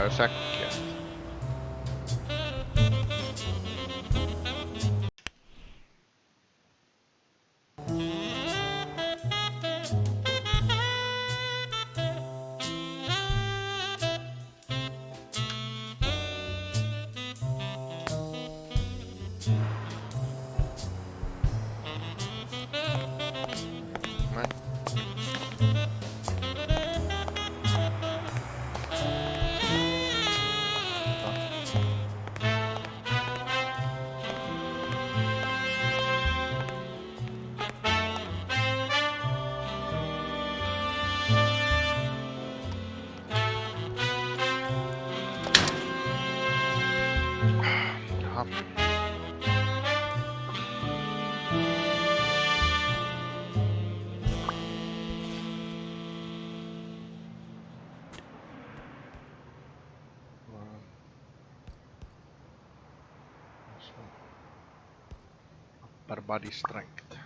jo säkkiä. Upper body strength.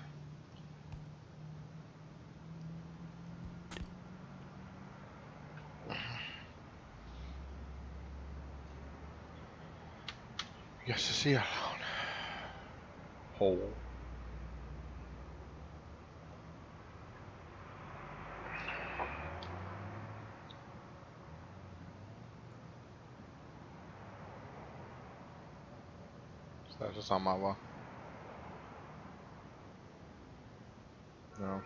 Mikäs se siellä on? Hou. Sitä on se sama vaan. Joo.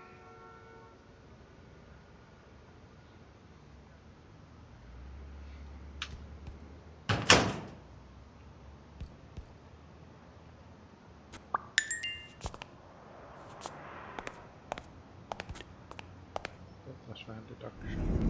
That's vähän deduction.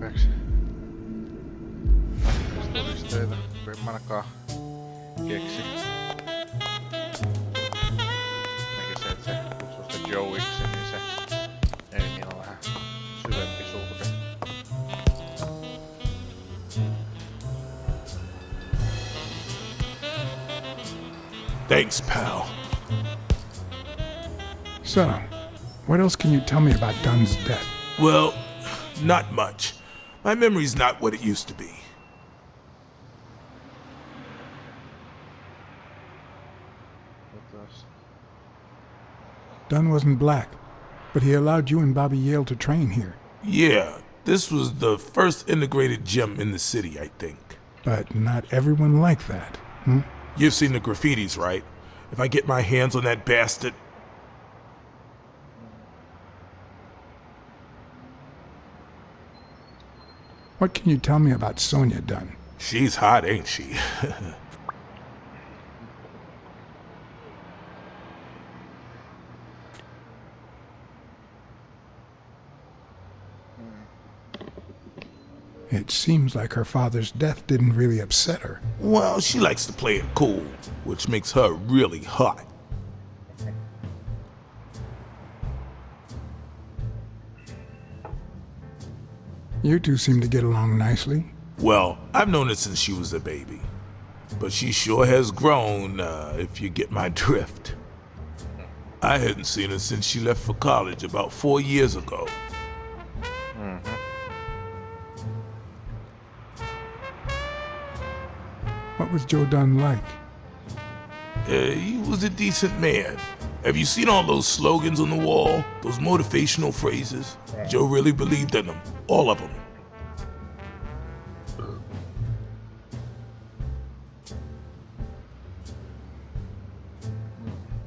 tarpeeksi todisteita, kun en mä ainakaan keksi. Ainakin se, että se kutsuu sitä Joeiksi, niin se ei niin ole vähän syvempi suhde. Thanks, pal. So, what else can you tell me about Dunn's death? Well, not much. My memory's not what it used to be. Dunn wasn't black, but he allowed you and Bobby Yale to train here. Yeah, this was the first integrated gym in the city, I think. But not everyone liked that, hmm? You've seen the graffitis, right? If I get my hands on that bastard... What can you tell me about Sonia Dunn? She's hot, ain't she? It seems like her father's death didn't really upset her. Well, she likes to play it cool, which makes her really hot. You two seem to get along nicely. Well, I've known her since she was a baby. But she sure has grown, if you get my drift. I hadn't seen her since she left for college about 4 years ago. What was Joe Dunn like? He was a decent man. Have you seen all those slogans on the wall? Those motivational phrases? Joe really believed in them. All of them.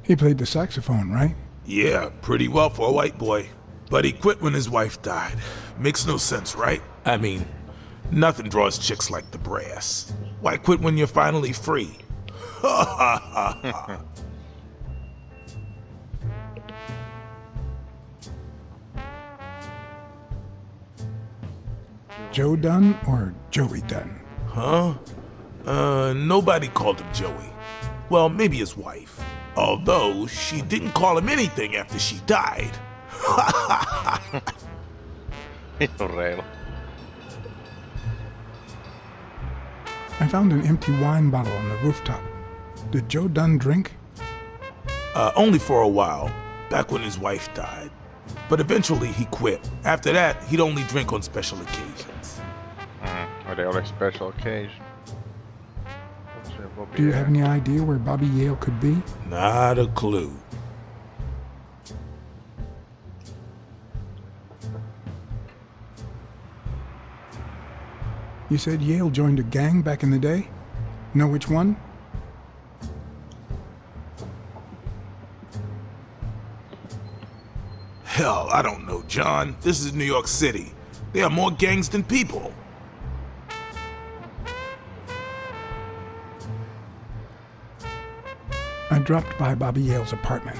He played the saxophone, right? Yeah, pretty well for a white boy. But he quit when his wife died. Makes no sense, right? I mean, nothing draws chicks like the brass. Why quit when you're finally free? Ha ha ha ha. Joe Dunn or Joey Dunn? Huh? Nobody called him Joey. Well, maybe his wife. Although, she didn't call him anything after she died. Reilu. I found an empty wine bottle on the rooftop. Did Joe Dunn drink? Only for a while, back when his wife died. But eventually he quit. After that, he'd only drink on special occasions. Or they always special occasion. Do you have any idea where Bobby Yale could be? Not a clue. You said Yale joined a gang back in the day? Know which one? Hell, I don't know, John. This is New York City. There are more gangs than people. I dropped by Bobby Yale's apartment.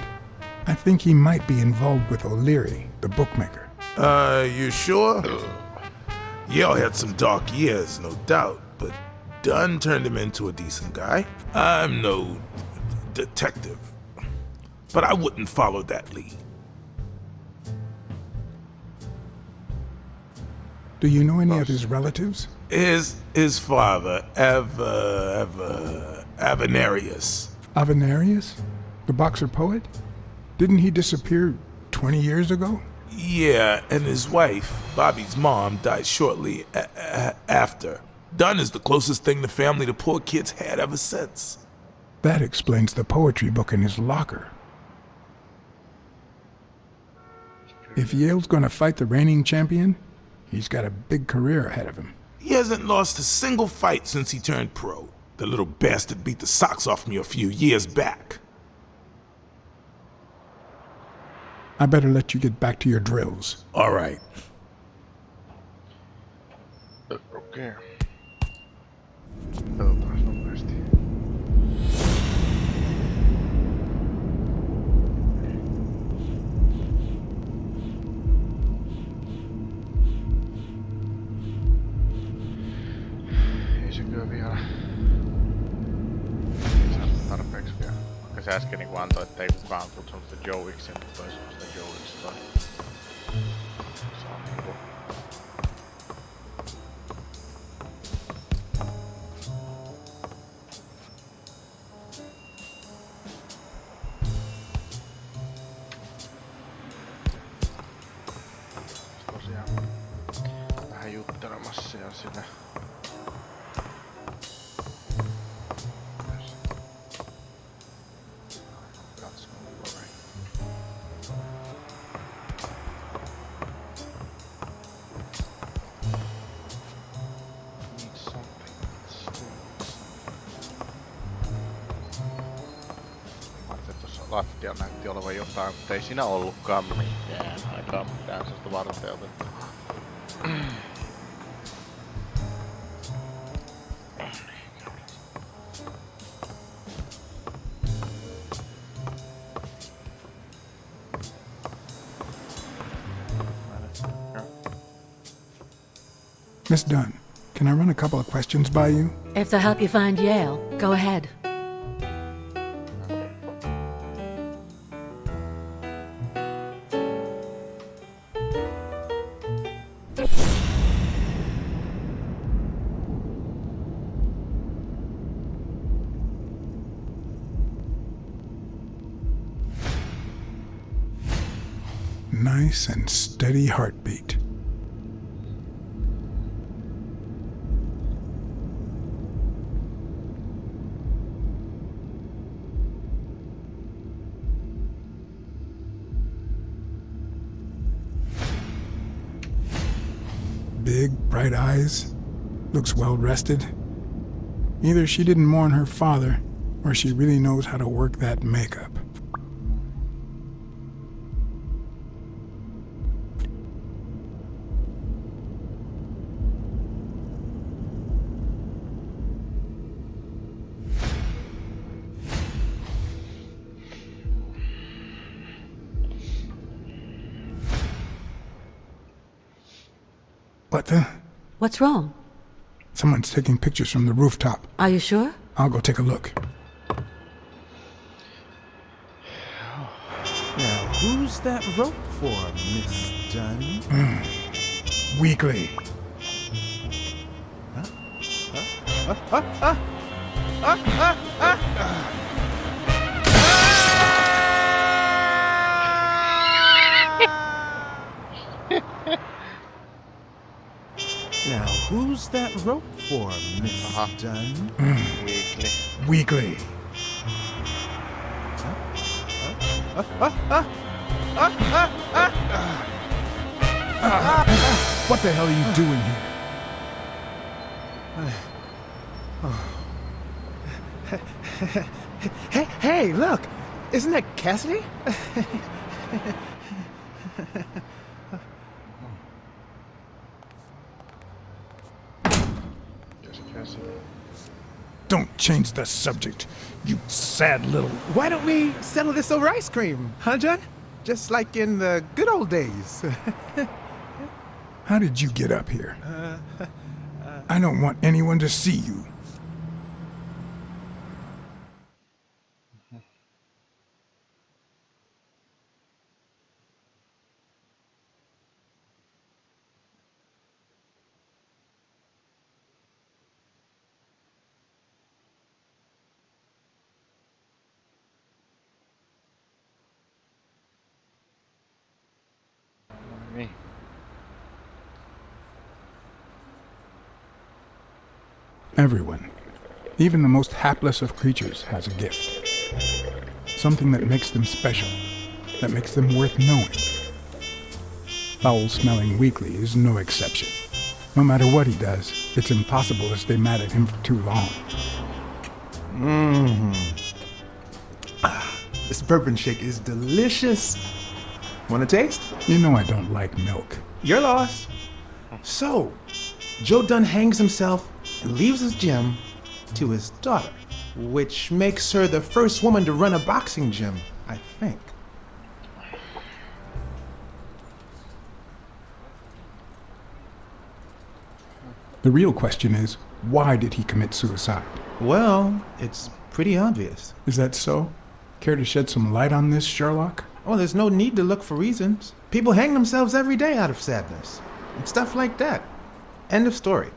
I think he might be involved with O'Leary, the bookmaker. You sure? Yale had some dark years, no doubt, but Dunn turned him into a decent guy. I'm no detective, but I wouldn't follow that lead. Do you know any of his relatives? His father, Avenarius. Avenarius? The boxer poet? Didn't he disappear 20 years ago? Yeah, and his wife, Bobby's mom, died shortly after. Dunn is the closest thing the family the poor kids had ever since. That explains the poetry book in his locker. If Yale's gonna fight the reigning champion, he's got a big career ahead of him. He hasn't lost a single fight since he turned pro. The little bastard beat the socks off me a few years back. I better let you get back to your drills. All right. Okei. Katsotaan nopeasti. Ei se kyllä vielä. Ei saanut tarpeeksi vielä. Vaikka se äsken niinku antoi, ettei kukaan kutsunut sitä Joeiksi, mutta toi sanoi sitä Joeiksi toi. Se on niinku... Tosiaan vähän juttelin kuuntelemassa ja sinne. Lattia näytti olevan jotain, mutta ei siinä ollutkaan mitään. Aika mitään sellaista varteutettua. Miss Dunn, can I run a couple of questions by you? If they'll help you find Yale, go ahead. Nice and steady heartbeat. Big, bright eyes. Looks well rested. Either she didn't mourn her father, or she really knows how to work that makeup. What the? What's wrong? Someone's taking pictures from the rooftop. Are you sure? I'll go take a look. Now, who's that rope for, Miss Dunn? Weekly. Now, who's that rope for, Miss Dunn? Weekly. Weekly. What the hell are you doing here? Hey, look! Isn't that Cassidy? Don't change the subject, you sad little... Why don't we settle this over ice cream, huh, John? Just like in the good old days. How did you get up here? I don't want anyone to see you. Niin. Everyone, even the most hapless of creatures, has a gift. Something that makes them special, that makes them worth knowing. Foul-smelling Weekly is no exception. No matter what he does, it's impossible to stay mad at him for too long. This bourbon shake is delicious. Want a taste? You know I don't like milk. Your loss. So, Joe Dunn hangs himself and leaves his gym to his daughter, which makes her the first woman to run a boxing gym, I think. The real question is, why did he commit suicide? Well, it's pretty obvious. Is that so? Care to shed some light on this, Sherlock? Oh, there's no need to look for reasons. People hang themselves every day out of sadness. And stuff like that. End of story.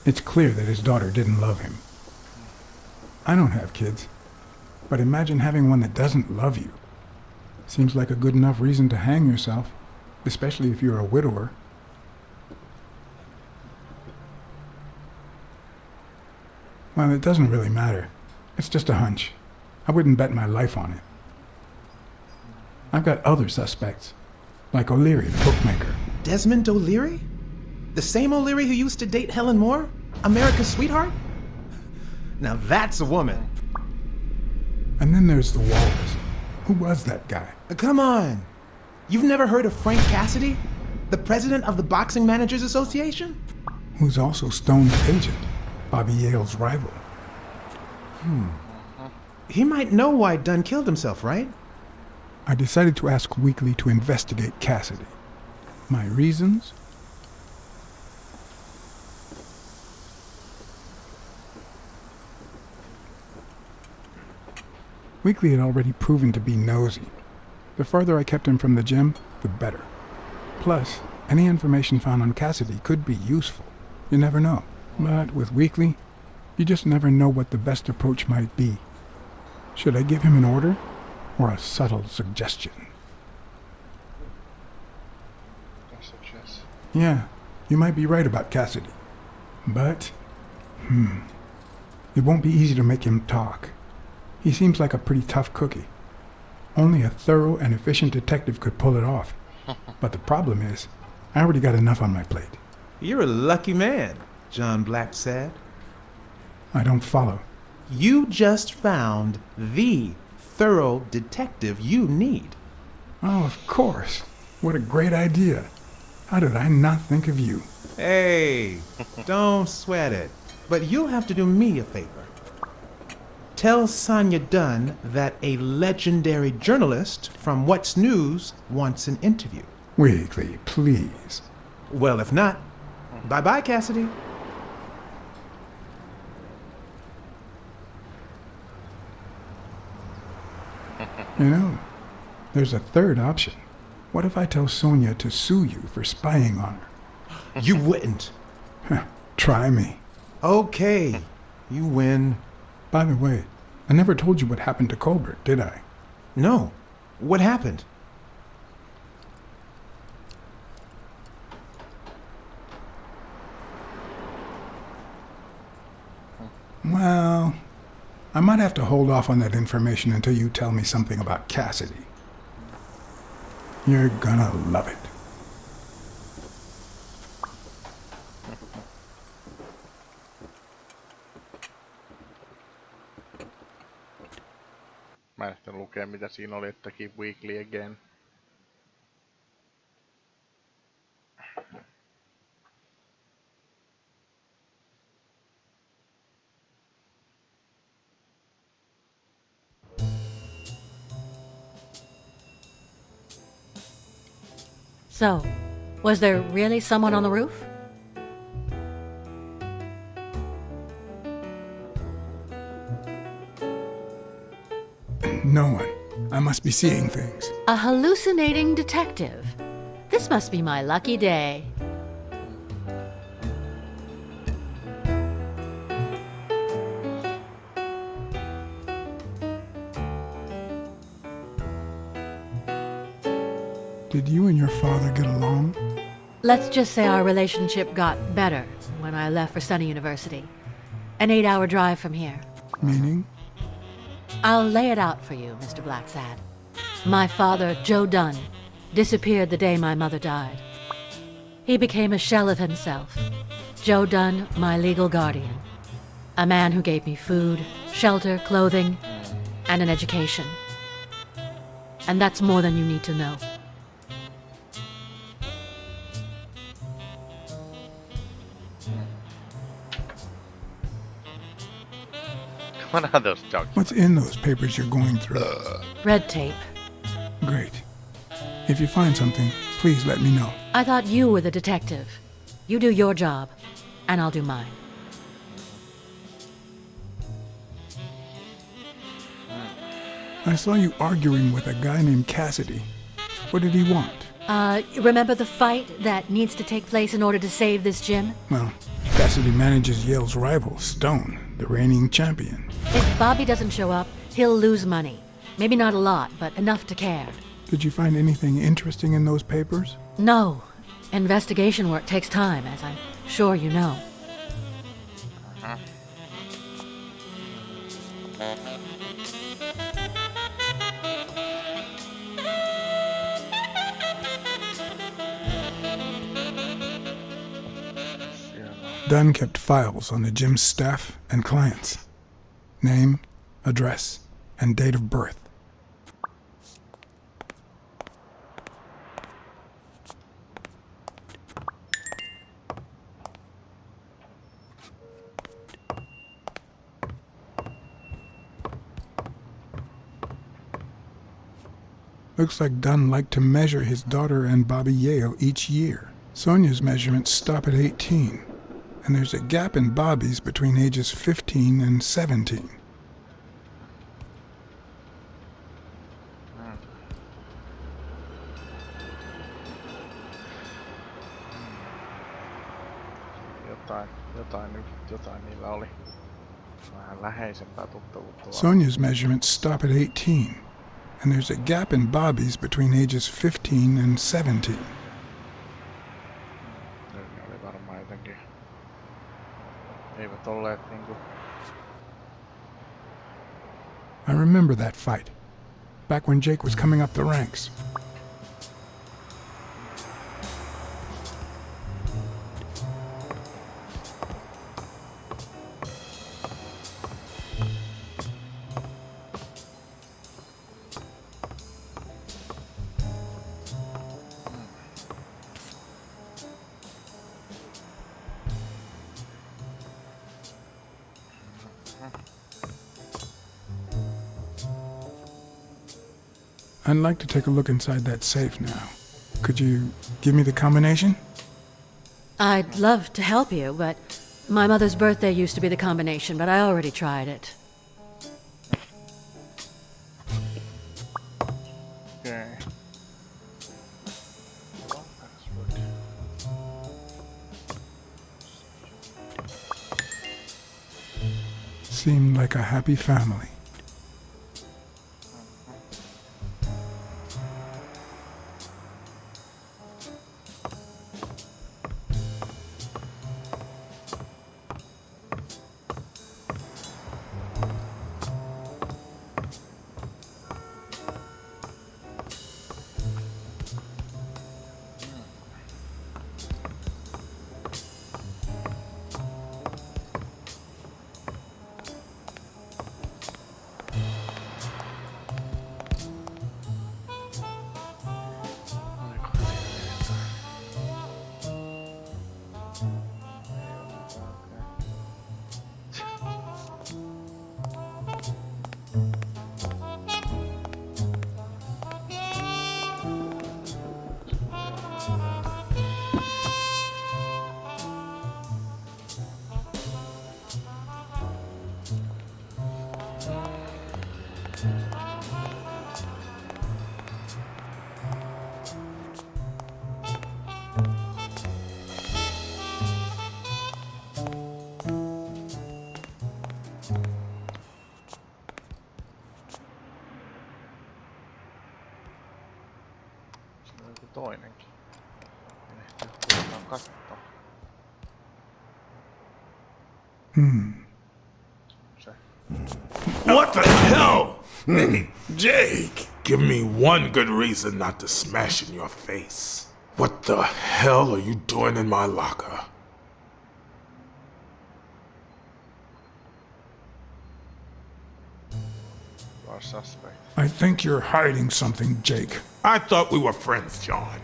It's clear that his daughter didn't love him. I don't have kids, but imagine having one that doesn't love you. Seems like a good enough reason to hang yourself, especially if you're a widower. Well, it doesn't really matter. It's just a hunch. I wouldn't bet my life on it. I've got other suspects, like O'Leary, the bookmaker. Desmond O'Leary? The same O'Leary who used to date Helen Moore? America's sweetheart? Now that's a woman. And then there's the Walrus. Who was that guy? Come on. You've never heard of Frank Cassidy? The president of the Boxing Managers Association? Who's also Stone's agent, Bobby Yale's rival. He might know why Dunn killed himself, right? I decided to ask Weekly to investigate Cassidy. My reasons? Weekly had already proven to be nosy. The farther I kept him from the gym, the better. Plus, any information found on Cassidy could be useful. You never know. But with Weekly, you just never know what the best approach might be. Should I give him an order or a subtle suggestion? I suggest. Yeah, you might be right about Cassidy. But, it won't be easy to make him talk. He seems like a pretty tough cookie. Only a thorough and efficient detective could pull it off. But the problem is, I already got enough on my plate. You're a lucky man, John Blacksad. I don't follow. You just found the thorough detective you need. Oh, of course. What a great idea. How did I not think of you? Hey, don't sweat it. But you'll have to do me a favor. Tell Sonia Dunn that a legendary journalist from What's News wants an interview. Weekly, please. Well, if not, bye-bye, Cassidy. You know, there's a third option. What if I tell Sonia to sue you for spying on her? You wouldn't. Try me. Okay, you win. By the way, I never told you what happened to Colbert, did I? No. What happened? Well, I might have to hold off on that information until you tell me something about Cassidy. You're gonna love it. Mä en ehtinyt lukea mitä siinä oli, että keep weekly again. So, was there really someone on the roof? No one. I must be seeing things. A hallucinating detective. This must be my lucky day. Did you and your father get along? Let's just say our relationship got better when I left for Sunny University. An 8-hour drive from here. Meaning? I'll lay it out for you, Mr. Blacksad. My father, Joe Dunn, disappeared the day my mother died. He became a shell of himself. Joe Dunn, my legal guardian. A man who gave me food, shelter, clothing, and an education. And that's more than you need to know. What are those documents? What's in those papers you're going through? Red tape. Great. If you find something, please let me know. I thought you were the detective. You do your job, and I'll do mine. I saw you arguing with a guy named Cassidy. What did he want? Remember the fight that needs to take place in order to save this gym? Well, Cassidy manages Yale's rival, Stone, the reigning champion. If Bobby doesn't show up, he'll lose money. Maybe not a lot, but enough to care. Did you find anything interesting in those papers? No. Investigation work takes time, as I'm sure you know. Dunn kept files on the gym's staff and clients. Name, address, and date of birth. Looks like Dunn liked to measure his daughter and Bobby Yale each year. Sonia's measurements stop at 18, and there's a gap in Bobby's between ages 15 and 17. Jotain niillä oli vähän läheisempää tuttavuutta. Sonia's measurements stop at 18, and there's a gap in Bobby's between ages 15 and 17. Ne oli varmaan jotenkin... Eivät olleet niinku... I remember that fight, back when Jake was coming up the ranks. I'd like to take a look inside that safe now. Could you give me the combination? I'd love to help you, but my mother's birthday used to be the combination, but I already tried it. Okay. Seemed like a happy family. Toinenkin. Ehti voidaan katsoa. Se. What the hell? Jake, give me one good reason not to smash in your face. What the hell are you doing in my locker? You are suspect. I think you're hiding something, Jake. I thought we were friends, John.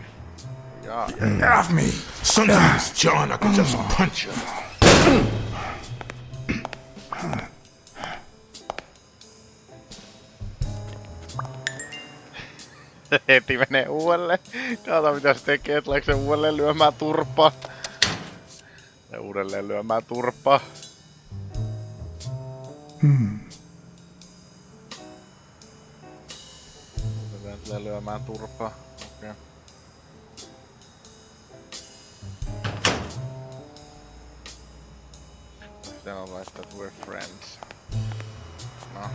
Yeah. Off me! Sometimes, John, I could just punch you. Heti menee uudelleen. Kato mitä se tekee, tuleeko se uudelleen lyömään turpaa. Ja uudelleen lyömään turpaa. Uudelleen tulee lyömään turpaa. Okay. Sitten on laittaa, että we're friends. No.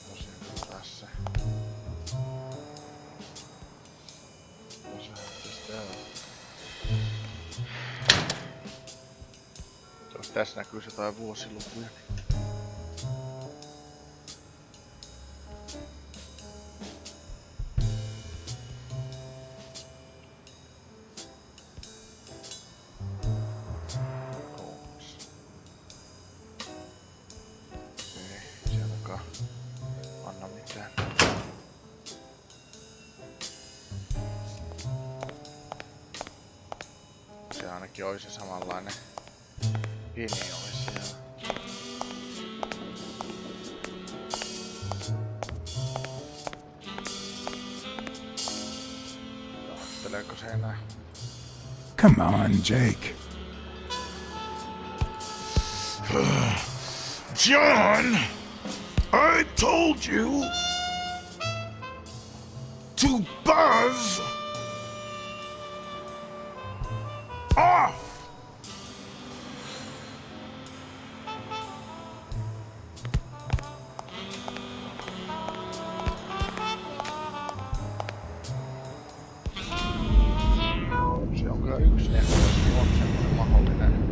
Tosiaan tässä. Jos tässä näkyy jotain vuosilukuja. Se ainakin olisi samanlainen pini olisi siellä. Ajatteleeko se enää? Come on, Jake. John, I told you to buzz off. Se on kyllä yksi ehdotus, on semmoinen mahdollinen.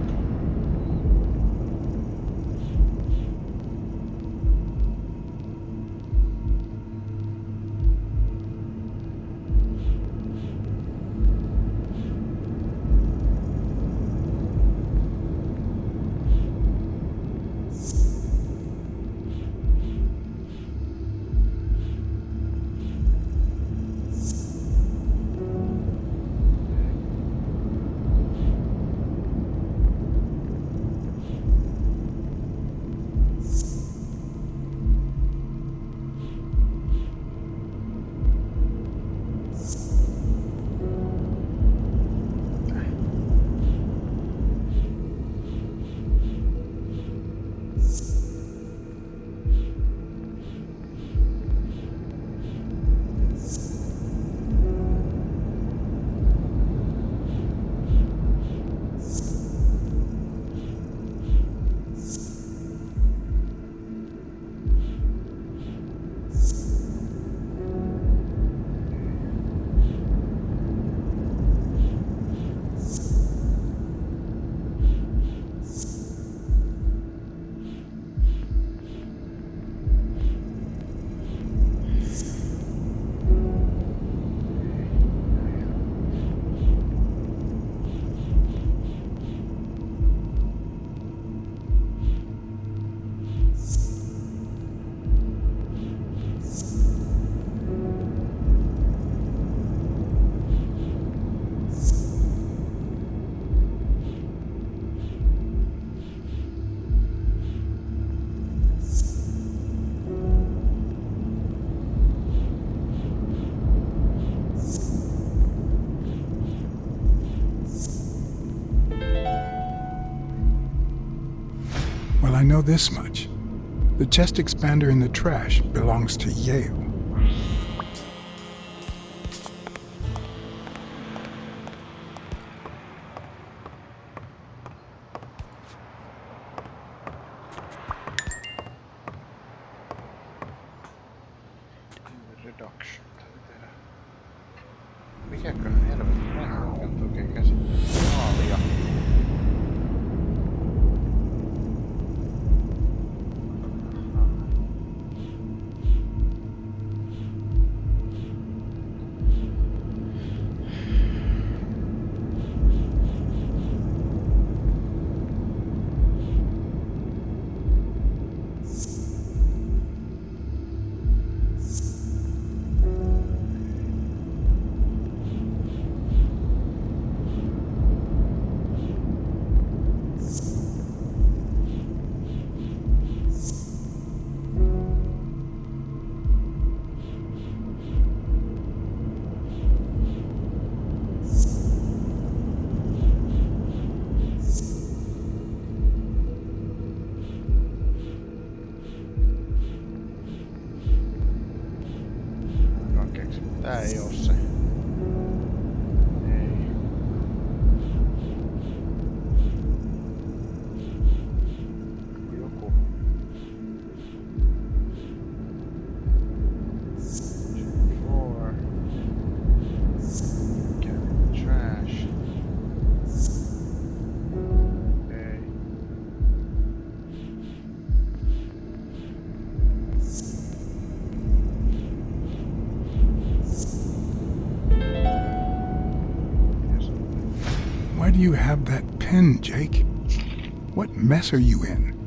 Well, I know this much. The chest expander in the trash belongs to Yale. Reduction. Mikäkö helvetti nähdään oikein käsittää? Maalia. Tää ei oo se. Ei. Joku. do you have that pen, Jake? What mess are you in?